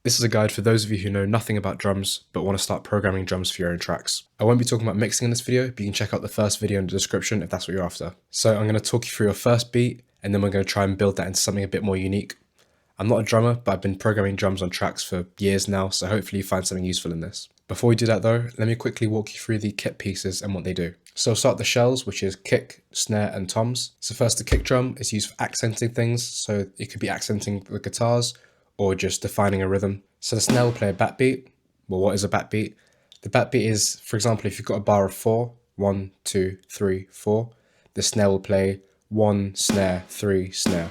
This is a guide for those of you who know nothing about drums but want to start programming drums for your own tracks. I won't be talking about mixing in this video, but you can check out the first video in the description if that's what you're after. So I'm going to talk you through your first beat, and then we're going to try and build that into something a bit more unique. I'm not a drummer, but I've been programming drums on tracks for years now, so hopefully you find something useful in this. Before we do that though, let me quickly walk you through the kit pieces and what they do. So I'll start with the shells, which is kick, snare, and toms. So first, the kick drum is used for accenting things, so it could be accenting the guitars or just defining a rhythm. So the snare will play a bat beat. Well, what is a bat beat? The bat beat is, for example, if you've got a bar of 4, 1, 2, 3, 4, the snare will play 1, snare, 3, snare.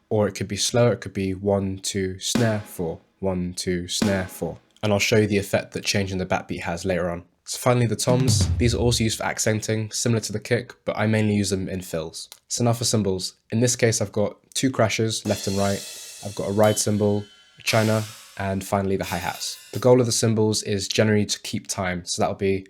Or it could be slower, it could be 1, 2, snare, 4, 1, 2, snare, 4. And I'll show you the effect that changing the bat beat has later on. So finally, the toms. These are also used for accenting, similar to the kick, but I mainly use them in fills. So now for cymbals. In this case, I've got 2 crashes, left and right. I've got a ride cymbal, a china, and finally the hi-hats. The goal of the cymbals is generally to keep time. So that'll be,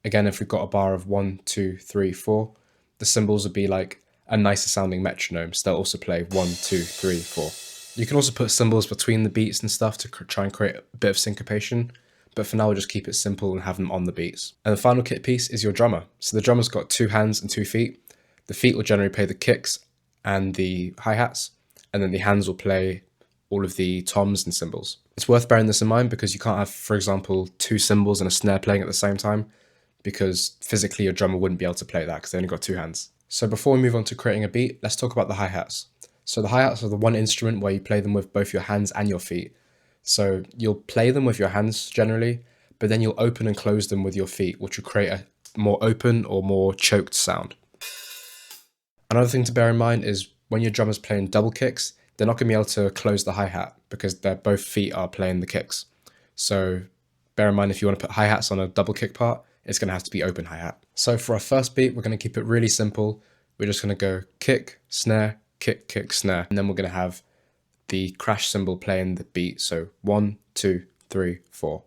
again, if we've got a bar of 1, 2, 3, 4, the cymbals would be like a nicer sounding metronome. So they'll also play 1, 2, 3, 4. You can also put cymbals between the beats and stuff to try and create a bit of syncopation. But for now, we'll just keep it simple and have them on the beats. And the final kit piece is your drummer. So the drummer's got 2 hands and 2 feet. The feet will generally play the kicks and the hi-hats, and then the hands will play all of the toms and cymbals. It's worth bearing this in mind because you can't have, for example, 2 cymbals and a snare playing at the same time, because physically your drummer wouldn't be able to play that because they only got 2 hands. So before we move on to creating a beat, let's talk about the hi-hats. So the hi-hats are the one instrument where you play them with both your hands and your feet. So you'll play them with your hands generally, but then you'll open and close them with your feet, which will create a more open or more choked sound. Another thing to bear in mind is when your drummer's playing double kicks, they're not going to be able to close the hi-hat because both feet are playing the kicks. So bear in mind, if you want to put hi-hats on a double kick part, it's going to have to be open hi-hat. So for our first beat, we're going to keep it really simple. We're just going to go kick, snare, kick, kick, snare. And then we're going to have the crash cymbal playing the beat. So 1, 2, 3, 4.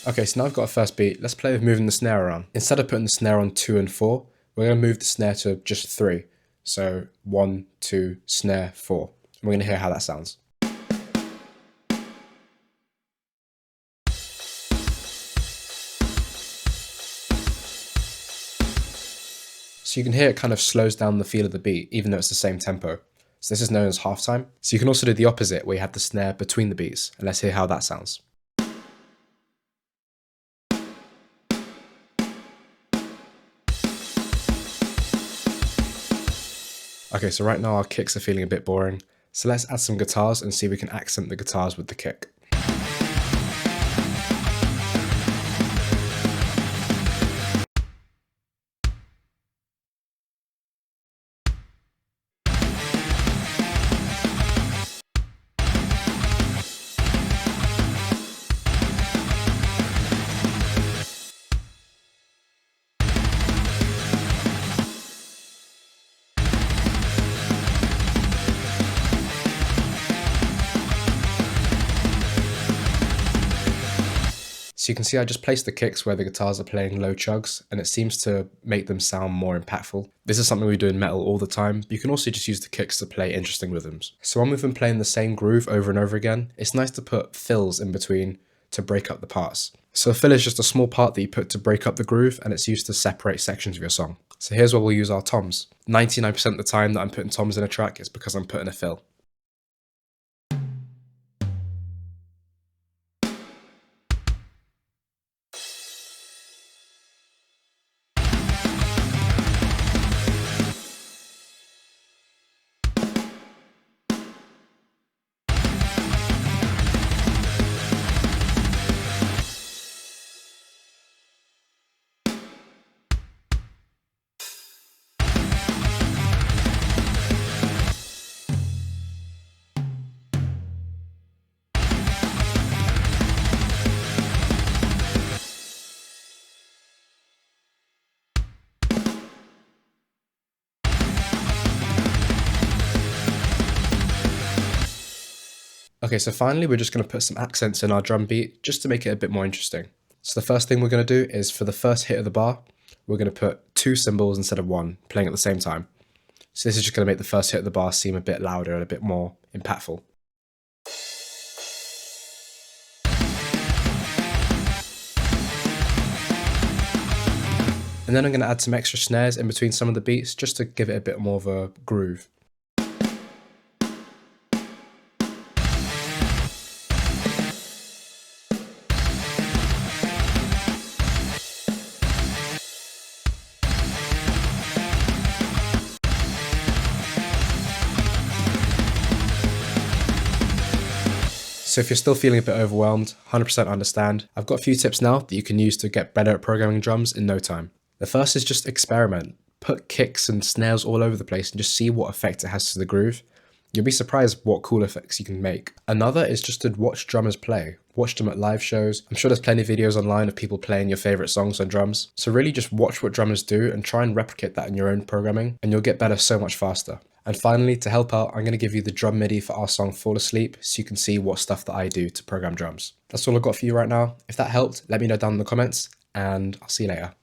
Okay, so now I've got a first beat. Let's play with moving the snare around. Instead of putting the snare on 2 and 4, we're going to move the snare to just 3. So 1, 2, snare, 4. And we're going to hear how that sounds. So you can hear it kind of slows down the feel of the beat, even though it's the same tempo. So this is known as halftime. So you can also do the opposite, where you have the snare between the beats. And let's hear how that sounds. Okay, so right now our kicks are feeling a bit boring. So let's add some guitars and see if we can accent the guitars with the kick. So you can see I just placed the kicks where the guitars are playing low chugs, and it seems to make them sound more impactful. This is something we do in metal all the time, but you can also just use the kicks to play interesting rhythms. So when we've been playing the same groove over and over again, it's nice to put fills in between to break up the parts. So a fill is just a small part that you put to break up the groove, and it's used to separate sections of your song. So here's where we'll use our toms. 99% of the time that I'm putting toms in a track is because I'm putting a fill. Okay, so finally we're just going to put some accents in our drum beat just to make it a bit more interesting. So the first thing we're going to do is for the first hit of the bar, we're going to put 2 cymbals instead of 1 playing at the same time. So this is just going to make the first hit of the bar seem a bit louder and a bit more impactful. And then I'm going to add some extra snares in between some of the beats just to give it a bit more of a groove. So if you're still feeling a bit overwhelmed, 100% understand. I've got a few tips now that you can use to get better at programming drums in no time. The first is just experiment. Put kicks and snares all over the place and just see what effect it has to the groove. You'll be surprised what cool effects you can make. Another is just to watch drummers play. Watch them at live shows. I'm sure there's plenty of videos online of people playing your favorite songs on drums. So really just watch what drummers do and try and replicate that in your own programming, and you'll get better so much faster. And finally, to help out, I'm going to give you the drum MIDI for our song Fall Asleep so you can see what stuff that I do to program drums. That's all I've got for you right now. If that helped, let me know down in the comments, and I'll see you later.